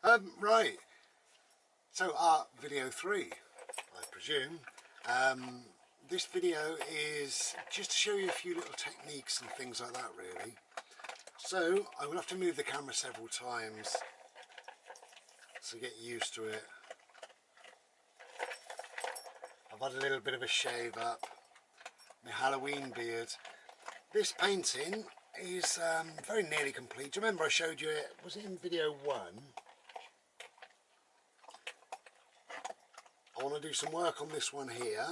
Hello. Right, so art video 3, I presume. This video is just to show you a few little techniques and things like that really. So I will have to move the camera several times to get used to it. I've had a little bit of a shave up, my Halloween beard. This painting is very nearly complete. Do you remember I showed you it, was it in video 1? I want to do some work on this one here,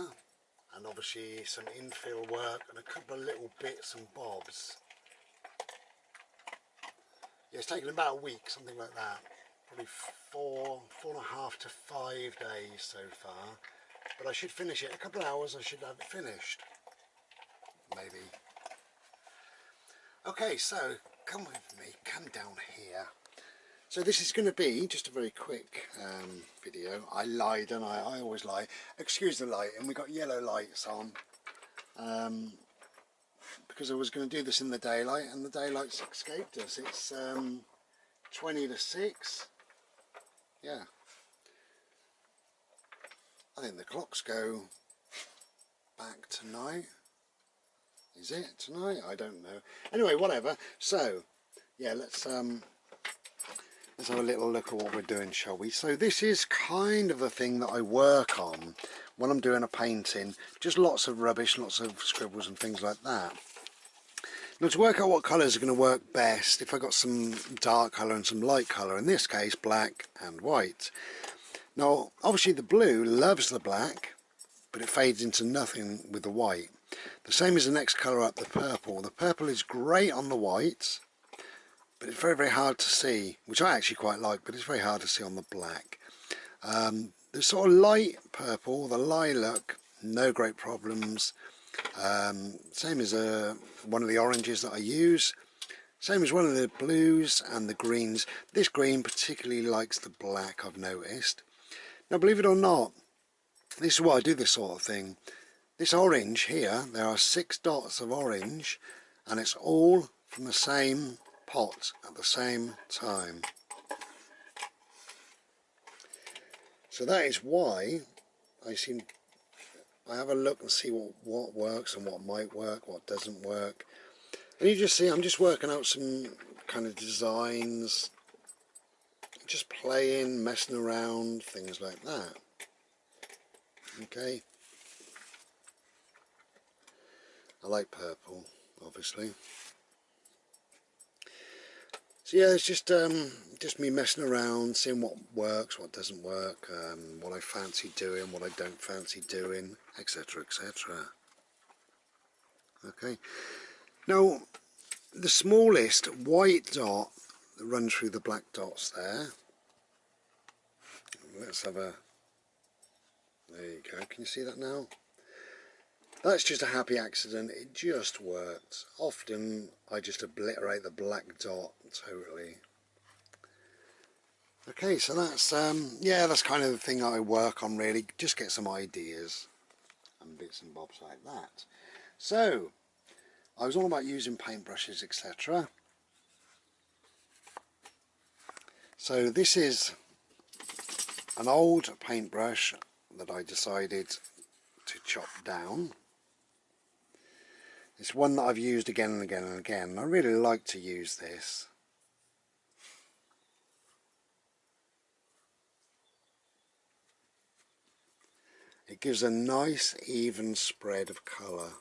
and obviously some infill work and a couple of little bits and bobs. Yeah, it's taken about a week, something like that. Probably four and a half to 5 days so far. But I should finish it in a couple of hours. I should have it finished, maybe. Okay, so come with me, come down here. So this is going to be just a very quick video. I lied, and I always lie. Excuse the light, and we got yellow lights on because I was going to do this in the daylight, and the daylight's escaped us. It's 20 to 6. Yeah, I think the clocks go back tonight. Is it tonight? I don't know. Anyway, whatever. So yeah, let's have a little look at what we're doing, shall we? So this is kind of the thing that I work on when I'm doing a painting. Just lots of rubbish, lots of scribbles and things like that. Now, to work out what colours are going to work best, if I got some dark colour and some light colour, in this case black and white. Now obviously the blue loves the black, but it fades into nothing with the white. The same as the next colour up, the purple. The purple is great on the white, but it's very, very hard to see, which I actually quite like, but it's very hard to see on the black. The sort of light purple, the lilac, no great problems. Same as one of the oranges that I use. Same as one of the blues and the greens. This green particularly likes the black, I've noticed. Now, believe it or not, this is why I do this sort of thing. This orange here, there are 6 dots of orange, and it's all from the same pot at the same time. So that is why I have a look and see what works and what might work, what doesn't work. And you just see I'm just working out some kind of designs, just playing, messing around, things like that. Okay, I like purple, obviously. So yeah, it's just me messing around, seeing what works, what doesn't work, what I fancy doing, what I don't fancy doing, etc, etc. Okay, now the smallest white dot that runs through the black dots there, let's have a, there you go, can you see that now? That's just a happy accident, it just worked. Often I just obliterate the black dot totally. Okay, so that's yeah, that's kind of the thing that I work on really, just get some ideas and bits and bobs like that. So I was all about using paintbrushes, etc. So this is an old paintbrush that I decided to chop down. It's one that I've used again and again and again. I really like to use this. It gives a nice even spread of colour.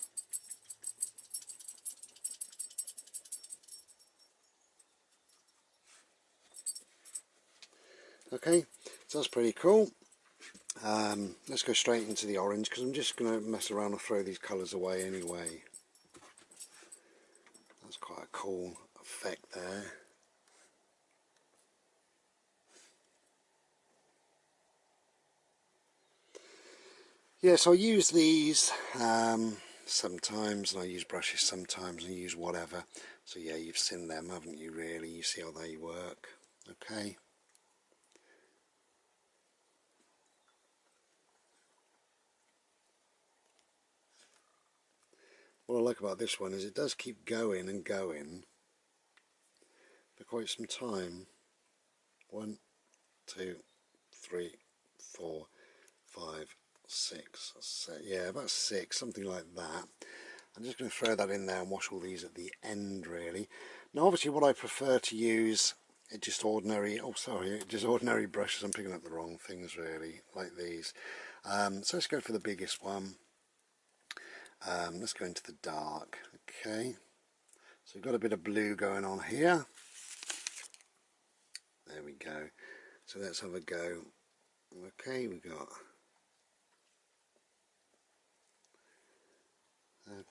Okay, so that's pretty cool. Let's go straight into the orange because I'm just going to mess around and throw these colours away anyway. That's quite a cool effect there. Yes, I use these sometimes, and I use brushes sometimes, and I use whatever. So yeah, you've seen them, haven't you really? You see how they work. Okay. What I like about this one is it does keep going and going, for quite some time. 1, 2, 3, 4, 5, 6, 7, yeah, about 6, something like that. I'm just going to throw that in there and wash all these at the end, really. Now, obviously, what I prefer to use is just ordinary, just ordinary brushes. I'm picking up the wrong things, really, like these. So let's go for the biggest one. Let's go into the dark. Okay, so we've got a bit of blue going on here. There we go. So let's have a go. Okay, we got.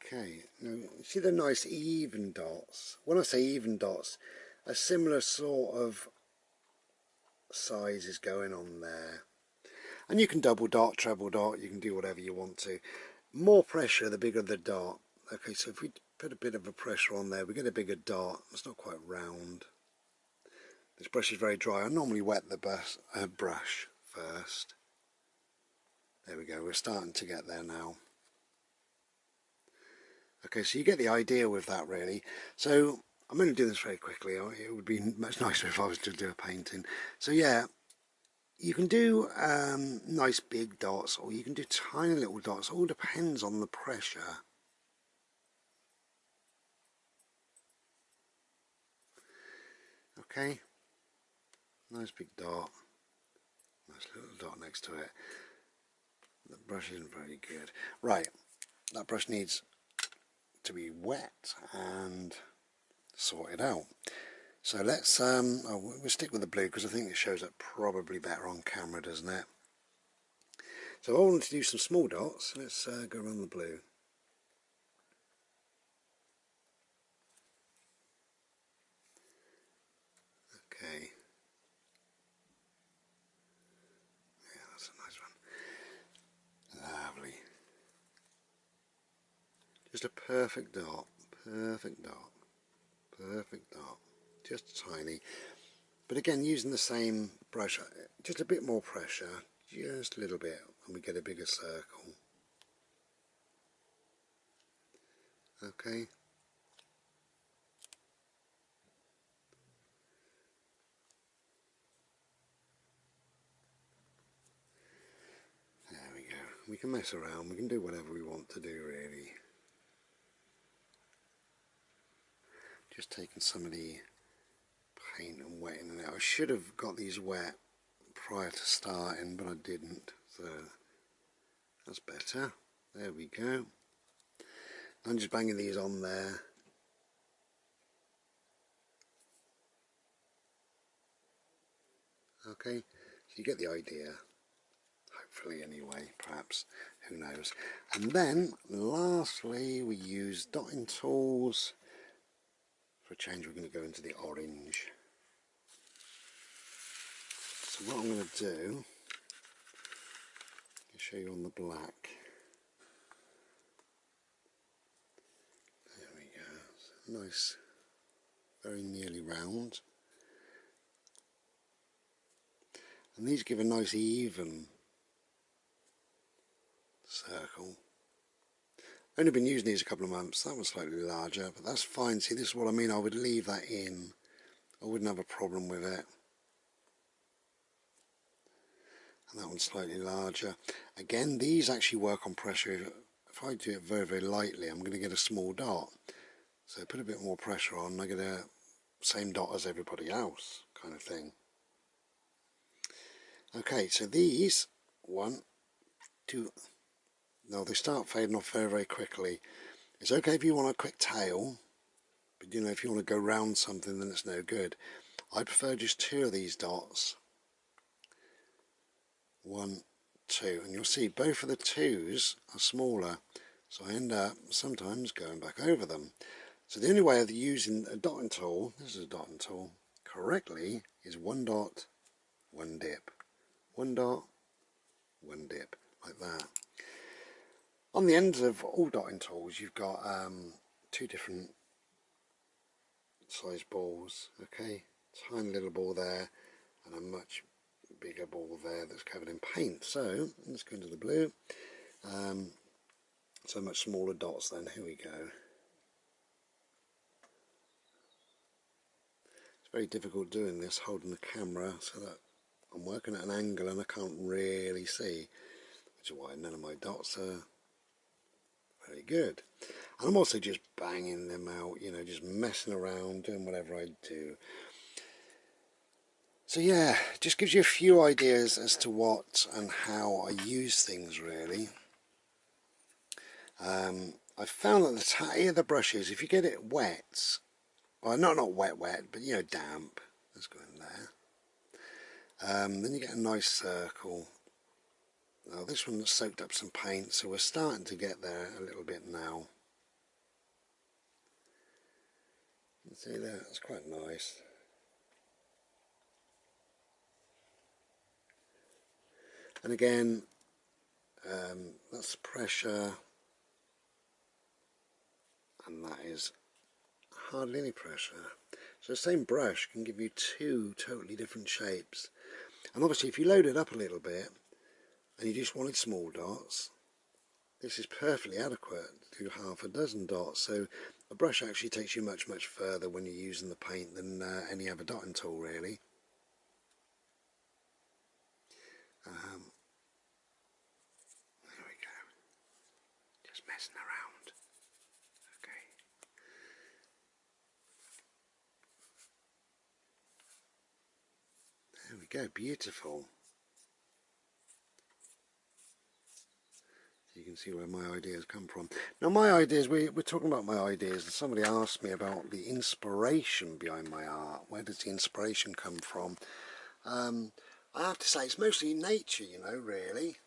Okay, now see the nice even dots. When I say even dots, a similar sort of size is going on there. And you can double dot, treble dot, you can do whatever you want to. More pressure, the bigger the dot. Okay, so if we put a bit of a pressure on there, we get a bigger dot. It's not quite round. This brush is very dry. I normally wet the brush first. There we go, we're starting to get there now. Okay, so you get the idea with that, really. So I'm going to do this very quickly. It would be much nicer if I was to do a painting. So yeah, you can do nice big dots, or you can do tiny little dots. All depends on the pressure. Okay, nice big dot, nice little dot next to it. The brush isn't very good. Right, that brush needs to be wet and sorted out. So let's we'll stick with the blue because I think it shows up probably better on camera, doesn't it? So I want to do some small dots. Let's go around the blue. Okay. Yeah, that's a nice one. Lovely. Just a perfect dot. Perfect dot. Perfect dot. Just tiny. But again, using the same brush, just a bit more pressure, just a little bit, and we get a bigger circle. Okay. There we go. We can mess around, we can do whatever we want to do, really. Just taking some of the paint and wetting it out. I should have got these wet prior to starting, but I didn't, so that's better. There we go. I'm just banging these on there. Okay, so you get the idea. Hopefully anyway, perhaps, who knows. And then lastly we use dotting tools. For a change we're going to go into the orange. So what I'm going to do, I'll show you on the black. There we go, so nice, very nearly round. And these give a nice even circle. Only been using these a couple of months. That one's slightly larger, but that's fine. See, this is what I mean. I would leave that in. I wouldn't have a problem with it. And that one's slightly larger. Again, these actually work on pressure. If I do it very, very lightly, I'm going to get a small dot. So put a bit more pressure on, I get a same dot as everybody else kind of thing. Okay, so these, 1, 2, no, they start fading off very, very quickly. It's okay if you want a quick tail, but you know, if you want to go round something, then it's no good. I prefer just 2 of these dots. 1, 2, and you'll see both of the 2s are smaller, so I end up sometimes going back over them. So the only way of using a dotting tool, this is a dotting tool, correctly is 1 dot, 1 dip. 1 dot, 1 dip, like that. On the ends of all dotting tools you've got 2 different size balls, okay? Tiny little ball there and a much bigger ball there that's covered in paint. So let's go into the blue. So much smaller dots then, here we go. It's very difficult doing this, holding the camera so that I'm working at an angle and I can't really see, which is why none of my dots are very good. And I'm also just banging them out, you know, just messing around, doing whatever I do. So yeah, just gives you a few ideas as to what and how I use things, really. I found that the tail of the brushes, if you get it wet, well, not wet, but you know, damp, let's go in there. Then you get a nice circle. Now this one has soaked up some paint, so we're starting to get there a little bit now. You see that? It's quite nice. And again, that's pressure, and that is hardly any pressure. So the same brush can give you two totally different shapes. And obviously if you load it up a little bit and you just wanted small dots, this is perfectly adequate to do half a dozen dots. So a brush actually takes you much further when you're using the paint than any other dotting tool, really. There we go, just messing around. Okay. There we go, beautiful. You can see where my ideas come from. Now my ideas, we're talking about my ideas, and somebody asked me about the inspiration behind my art. Where does the inspiration come from? I have to say it's mostly nature, you know, really.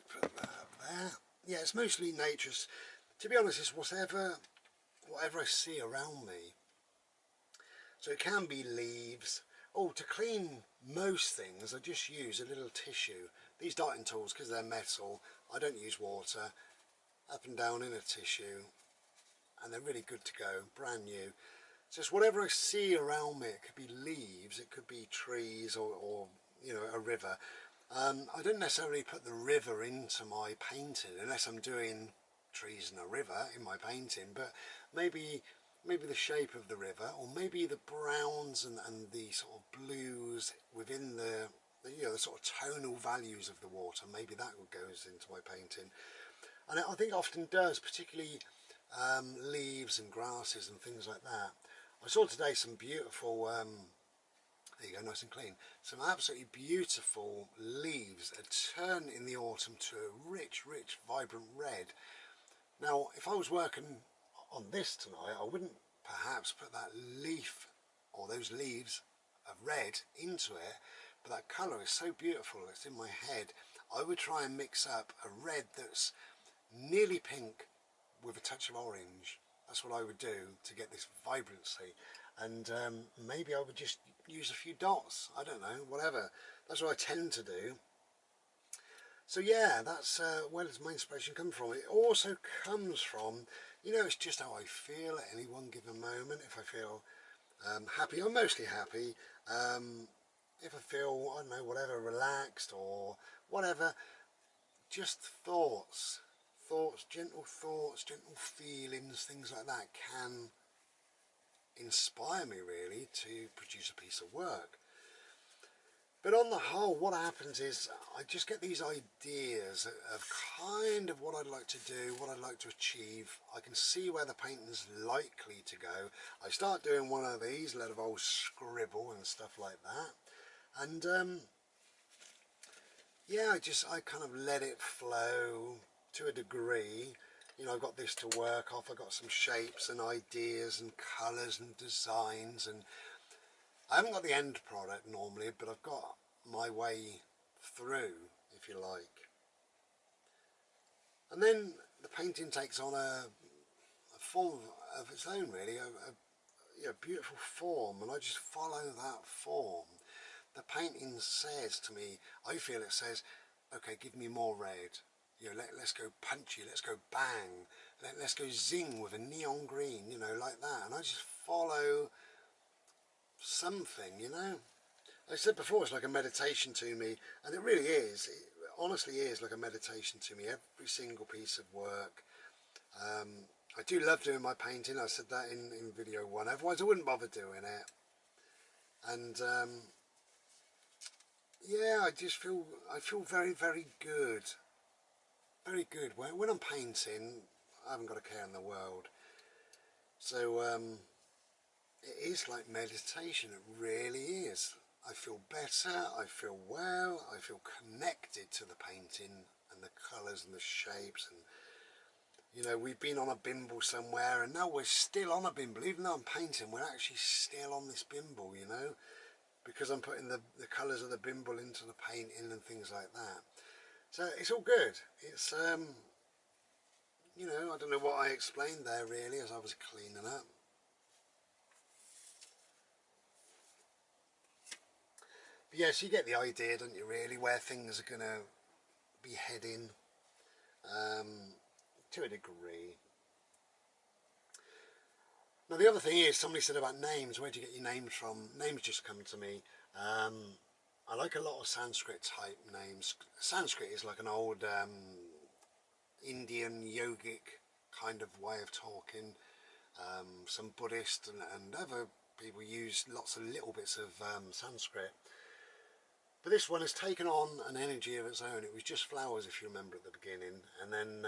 Put that up there. Yeah, it's mostly nature. To be honest, it's whatever I see around me. So it can be leaves. Oh, to clean most things, I just use a little tissue. These dotting tools, because they're metal, I don't use water. Up and down in a tissue, and they're really good to go, brand new. Just whatever I see around me, it could be leaves, it could be trees, or you know, a river. I don't necessarily put the river into my painting unless I'm doing trees and a river in my painting, but maybe the shape of the river, or maybe the browns and the sort of blues within the you know, the sort of tonal values of the water, maybe that goes into my painting. And I think it often does, particularly leaves and grasses and things like that. I saw today some beautiful, there you go, nice and clean, some absolutely beautiful leaves that turn in the autumn to a rich, vibrant red. Now, if I was working on this tonight, I wouldn't perhaps put that leaf or those leaves of red into it, but that colour is so beautiful, it's in my head. I would try and mix up a red that's nearly pink with a touch of orange. That's what I would do to get this vibrancy. And maybe I would just use a few dots, I don't know, whatever. That's what I tend to do. So yeah, that's where does my inspiration come from. It also comes from, you know, it's just how I feel at any one given moment. If I feel happy, I'm mostly happy. If I feel, I don't know, whatever, relaxed or whatever, just thoughts, gentle feelings, things like that can inspire me really to produce a piece of work. But on the whole, what happens is I just get these ideas of kind of what I'd like to do, what I'd like to achieve. I can see where the painting's likely to go. I start doing one of these, a lot of old scribble and stuff like that. And yeah, I kind of let it flow to a degree. You know, I've got this to work off, I've got some shapes and ideas and colours and designs, and I haven't got the end product normally, but I've got my way through, if you like. And then the painting takes on a form of its own, really, a beautiful form, and I just follow that form. The painting says to me, I feel it says, okay, give me more red. You know, let's go punchy, let's go bang, let's go zing with a neon green, you know, like that. And I just follow something, you know. I said before, it's like a meditation to me, and it really is. It honestly is like a meditation to me, every single piece of work. I do love doing my painting. I said that in video one, otherwise I wouldn't bother doing it. and yeah, I feel very, very good, very good. When I'm painting, I haven't got a care in the world. So it is like meditation. It really is. I feel better. I feel well. I feel connected to the painting and the colours and the shapes. And you know, we've been on a bimble somewhere, and now we're still on a bimble. Even though I'm painting, we're actually still on this bimble. You know, because I'm putting the colours of the bimble into the painting and things like that. So it's all good. It's you know, I don't know what I explained there really as I was cleaning up. But yes, you get the idea, don't you, really, where things are going to be heading, um, to a degree. Now the other thing is, somebody said about names, where do you get your names from? Names just come to me. Um, I like a lot of Sanskrit type names. Sanskrit is like an old Indian yogic kind of way of talking. Some Buddhist and other people use lots of little bits of Sanskrit. But this one has taken on an energy of its own. It was just flowers, if you remember, at the beginning, and then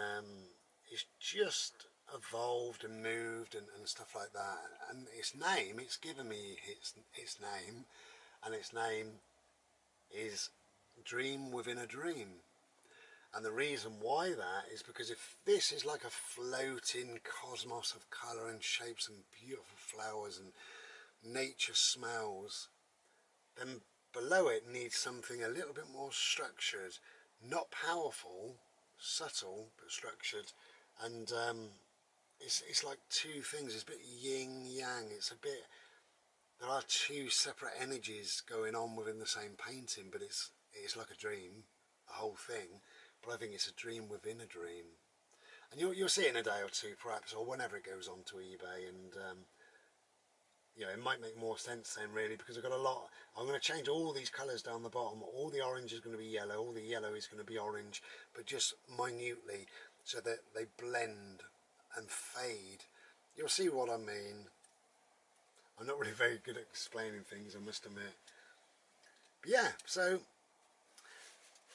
it's just evolved and moved and stuff like that. And its name, it's given me its name, and its name is Dream Within a Dream. And the reason why that is because if this is like a floating cosmos of colour and shapes and beautiful flowers and nature smells, then below it needs something a little bit more structured, not powerful, subtle, but structured. And it's like two things. It's a bit yin yang. It's a bit, there are two separate energies going on within the same painting, but it's like a dream, a whole thing. But I think it's a dream within a dream. And you'll see it in a day or two, perhaps, or whenever it goes onto eBay. And you know, it might make more sense then, really, because I've got a lot. I'm going to change all these colours down the bottom. All the orange is going to be yellow, all the yellow is going to be orange, but just minutely, so that they blend and fade. You'll see what I mean. I'm not really very good at explaining things, I must admit. But yeah, so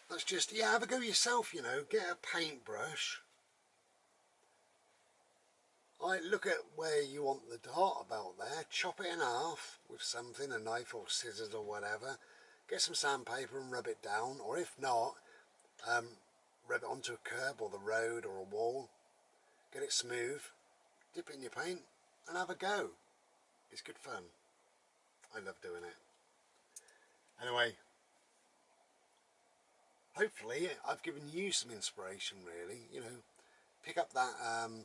that's just, yeah, have a go yourself, you know. Get a paintbrush. Look at where you want the dot about there, chop it in half with something, a knife or scissors or whatever. Get some sandpaper and rub it down, or if not, rub it onto a curb or the road or a wall. Get it smooth, dip it in your paint and have a go. It's good fun. I love doing it. Anyway, hopefully I've given you some inspiration, really. You know, pick up that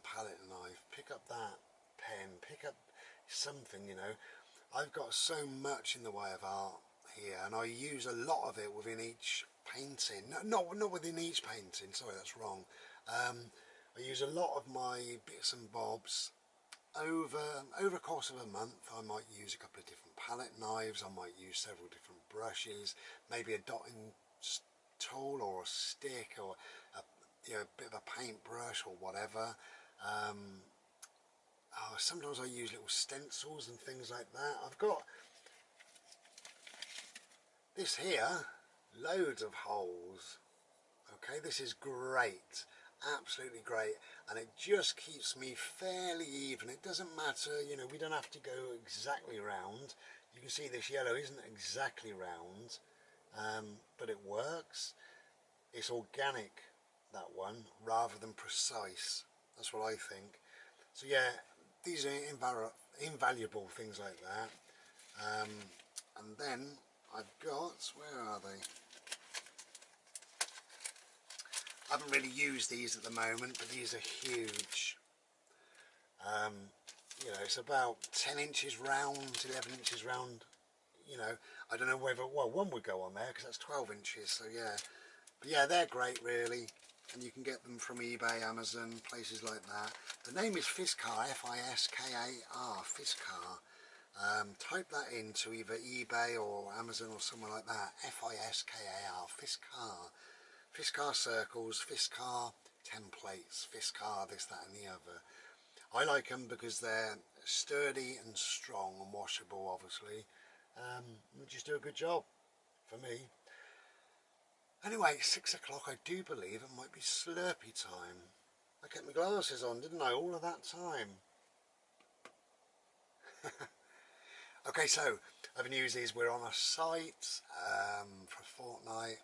palette knife, pick up that pen, pick up something, you know. I've got so much in the way of art here, and I use a lot of it within each painting. Not within each painting, sorry, that's wrong. I use a lot of my bits and bobs over a course of a month. I might use a couple of different palette knives, I might use several different brushes, maybe a dotting tool or a stick, or you know, a bit of a paintbrush or whatever. Sometimes I use little stencils and things like that. I've got this here, loads of holes. Okay, this is great, absolutely great, and it just keeps me fairly even. It doesn't matter, you know, we don't have to go exactly round. You can see this yellow isn't exactly round, but it works. It's organic, that one, rather than precise. That's what I think. So yeah, these are invaluable, things like that. And then I've got, where are they? I haven't really used these at the moment, but these are huge. You know, it's about 10 inches round, 11 inches round. You know, I don't know whether, well, one would go on there because that's 12 inches, so yeah. But yeah, they're great, really. And you can get them from eBay, Amazon, places like that. The name is Fiskar, F-I-S-K-A-R, Fiskar. Type that into either eBay or Amazon or somewhere like that. F-I-S-K-A-R, Fiskar. Fiskar circles, Fiskar templates, Fiskar this, that and the other. I like them because they're sturdy and strong and washable, obviously. just do a good job for me. Anyway, 6 o'clock, I do believe it might be Slurpee time. I kept my glasses on, didn't I, all of that time? Okay, so other news is we're on a site for a fortnight.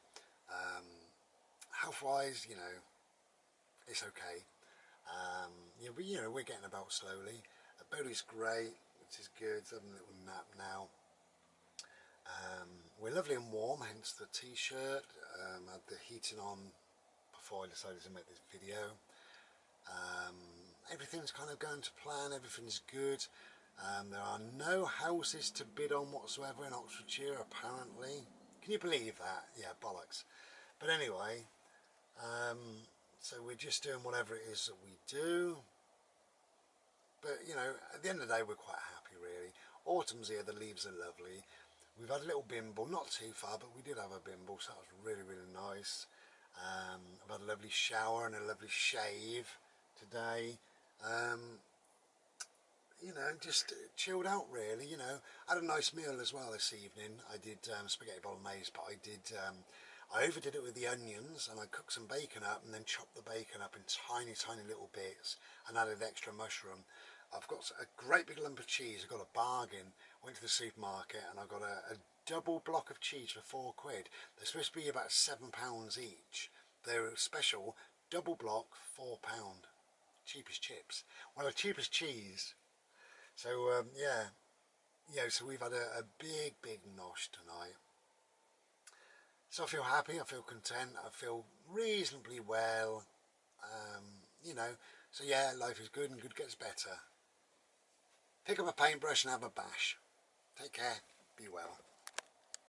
Health-wise, you know, it's okay. Yeah, but you know, we're getting about slowly. Bodie's great, which is good. Having a little nap now. We're lovely and warm, hence the t-shirt. Had the heating on before I decided to make this video. Everything's kind of going to plan, everything's good. There are no houses to bid on whatsoever in Oxfordshire, apparently. Can you believe that? Yeah, bollocks. But anyway, so we're just doing whatever it is that we do. But, you know, at the end of the day, we're quite happy, really. Autumn's here, the leaves are lovely. We've had a little bimble, not too far, but we did have a bimble, so that was really, really nice. I've had a lovely shower and a lovely shave today. You know, just chilled out really, you know. I had a nice meal as well this evening. I did spaghetti bolognese, but I overdid it with the onions, and I cooked some bacon up and then chopped the bacon up in tiny, tiny little bits and added extra mushroom. I've got a great big lump of cheese. I got a bargain. Went to the supermarket and I got a double block of cheese for £4. They're supposed to be about £7 each. They're special, double block, £4. Cheap as chips. Well, cheap as cheese. So yeah, so we've had a big, big nosh tonight. So I feel happy, I feel content, I feel reasonably well, you know. So yeah, life is good and good gets better. Pick up a paintbrush and have a bash. Take care, be well.